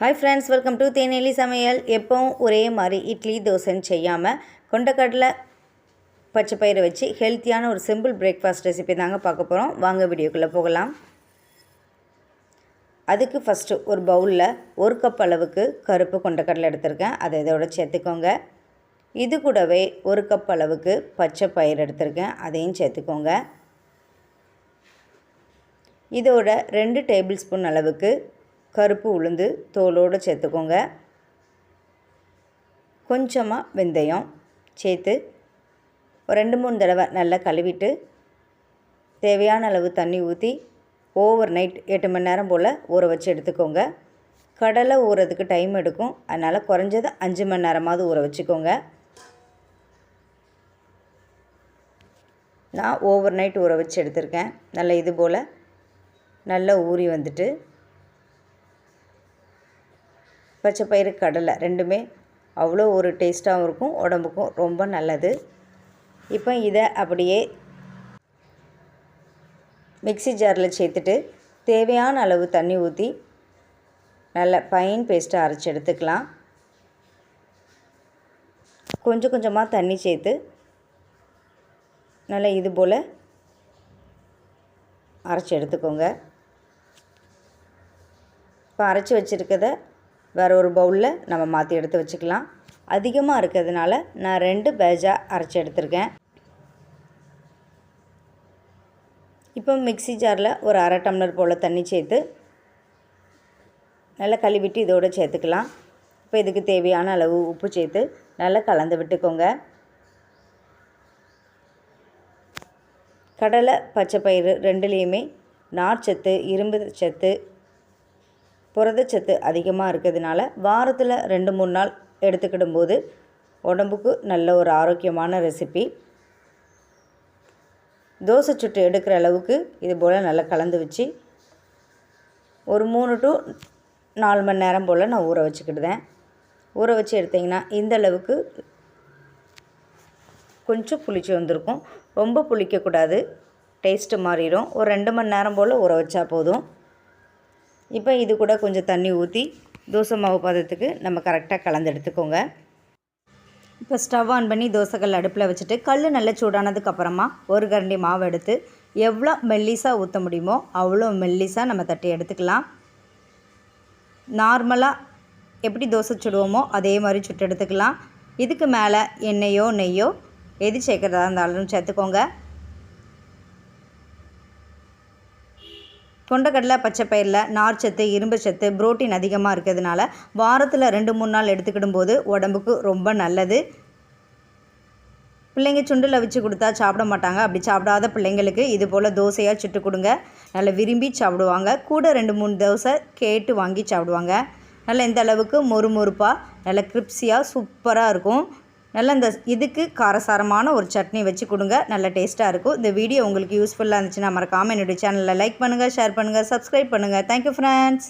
Hi friends, welcome to தேனேலி சமையல். எப்போவும் ஒரே மாதிரி இட்லி தோசைன்னு செய்யாமல் கொண்டக்கடலை பச்சை பயிரை வச்சு ஹெல்த்தியான ஒரு சிம்பிள் பிரேக்ஃபாஸ்ட் ரெசிபி தாங்க பார்க்க போகிறோம். வாங்க வீடியோக்குள்ளே போகலாம். அதுக்கு ஃபஸ்ட்டு ஒரு பவுலில் 1 கப் அளவுக்கு கருப்பு கொண்டக்கடலை எடுத்திருக்கேன். அதை இதோட சேர்த்துக்கோங்க. இது கூடவே 1 கப் அளவுக்கு பச்சை பயிர் எடுத்திருக்கேன். அதையும் சேர்த்துக்கோங்க. இதோட 2 டேபிள் ஸ்பூன் அளவுக்கு கருப்பு உளுந்து தோலோடு சேர்த்துக்கோங்க. கொஞ்சமாக வெந்தயம் சேர்த்து ஒரு 2-3 தடவை நல்லா கழுவிட்டு தேவையான அளவு தண்ணி ஊற்றி ஓவர் நைட் 8 மணி நேரம் போல் ஊற வச்சு எடுத்துக்கோங்க. கடலை ஊறதுக்கு டைம் எடுக்கும், அதனால் குறைஞ்சது 5 மணி நேரமாவது ஊற வச்சுக்கோங்க. நான் ஓவர் நைட் ஊற வச்சு எடுத்திருக்கேன். நல்லா இது போல் நல்லா ஊறி வந்துட்டு பச்சை பயிறு கடலை ரெண்டுமே அவ்வளோ ஒரு டேஸ்ட்டாகவும் இருக்கும், உடம்புக்கும் ரொம்ப நல்லது. இப்போ இதை அப்படியே மிக்ஸி ஜாரில் சேர்த்துட்டு தேவையான அளவு தண்ணி ஊற்றி நல்ல ஃபைன் பேஸ்ட்டாக அரைச்சி எடுத்துக்கலாம். கொஞ்சம் கொஞ்சமாக தண்ணி சேர்த்து நல்லா இது போல் அரைச்சி எடுத்துக்கோங்க. இப்போ அரைச்சி வச்சுருக்கதை வேறு ஒரு பவுலில் நம்ம மாற்றி எடுத்து வச்சுக்கலாம். அதிகமாக இருக்கிறதுனால நான் 2 பேட்சாக அரைச்சி எடுத்திருக்கேன். இப்போ மிக்ஸி ஜாரில் ஒரு 1/2 டம்ளர் போல் தண்ணி சேர்த்து நல்லா கழுவிட்டு இதோடு சேர்த்துக்கலாம். இப்போ இதுக்கு தேவையான அளவு உப்பு சேர்த்து நல்லா கலந்து விட்டுக்கோங்க. கடலை பச்சை பயிறு ரெண்டுலேயுமே நார்ச்சத்து, இரும்பு சத்து, புரதச்சத்து அதிகமாக இருக்கிறதுனால வாரத்தில் 2-3 நாள் எடுத்துக்கிடும்போது உடம்புக்கு நல்ல ஒரு ஆரோக்கியமான ரெசிபி. தோசை சுட்டு எடுக்கிற அளவுக்கு இது போல் நல்லா கலந்து வச்சு ஒரு 3 to 4 மணி நேரம் போல் நான் ஊற வச்சுக்கிடுதேன். ஊற வச்சு எடுத்திங்கன்னா இந்த அளவுக்கு கொஞ்சம் புளிச்சு வந்திருக்கும். ரொம்ப புளிக்கக்கூடாது, டேஸ்ட்டு மாறிடும். ஒரு 2 மணி நேரம் போல் ஊற வச்சா போதும். இப்போ இது கூட கொஞ்சம் தண்ணி ஊற்றி தோசை மாவு பதத்துக்கு நம்ம கரெக்டாக கலந்து எடுத்துக்கோங்க. இப்போ ஸ்டவ் ஆன் பண்ணி தோசைக்கல் அடுப்பில் வச்சுட்டு கல் நல்லா சூடானதுக்கப்புறமா ஒரு கரண்டி மாவு எடுத்து எவ்வளோ மெல்லிஸாக ஊற்ற முடியுமோ அவ்வளோ மெல்லிஸாக நம்ம தட்டி எடுத்துக்கலாம். நார்மலாக எப்படி தோசை சுடுவோமோ அதே மாதிரி சுட்டு எடுத்துக்கலாம். இதுக்கு மேலே எண்ணெயோ நெய்யோ எது சேர்க்குறதா இருந்தாலும் சேர்த்துக்கோங்க. கொண்டக்கடலை பச்சை பயிரில் நார்ச்சத்து, இரும்பு சத்து, புரோட்டீன் அதிகமாக இருக்கிறதுனால வாரத்தில் 2-3 நாள் எடுத்துக்கிடும் போது உடம்புக்கு ரொம்ப நல்லது. பிள்ளைங்க சுண்டில் வச்சு கொடுத்தா சாப்பிட மாட்டாங்க. அப்படி சாப்பிடாத பிள்ளைங்களுக்கு இது போல் தோசையாக சுட்டு கொடுங்க, நல்லா விரும்பி சாப்பிடுவாங்க. கூட 2-3 தோசை கேட்டு வாங்கி சாப்பிடுவாங்க. நல்லா இந்த அளவுக்கு மொறுமொறுப்பாக நல்லா கிரிப்ஸியாக சூப்பராக இருக்கும். நல்லா இந்த இதுக்கு காரசாரமான ஒரு சட்னி வச்சு கொடுங்க, நல்ல டேஸ்ட்டாக இருக்கும். இந்த வீடியோ உங்களுக்கு யூஸ்ஃபுல்லாக இருந்துச்சுன்னா மறக்காமல் என்னுடைய சேனலில் லைக் பண்ணுங்கள், ஷேர் பண்ணுங்கள், சப்ஸ்கிரைப் பண்ணுங்கள். Thank you friends.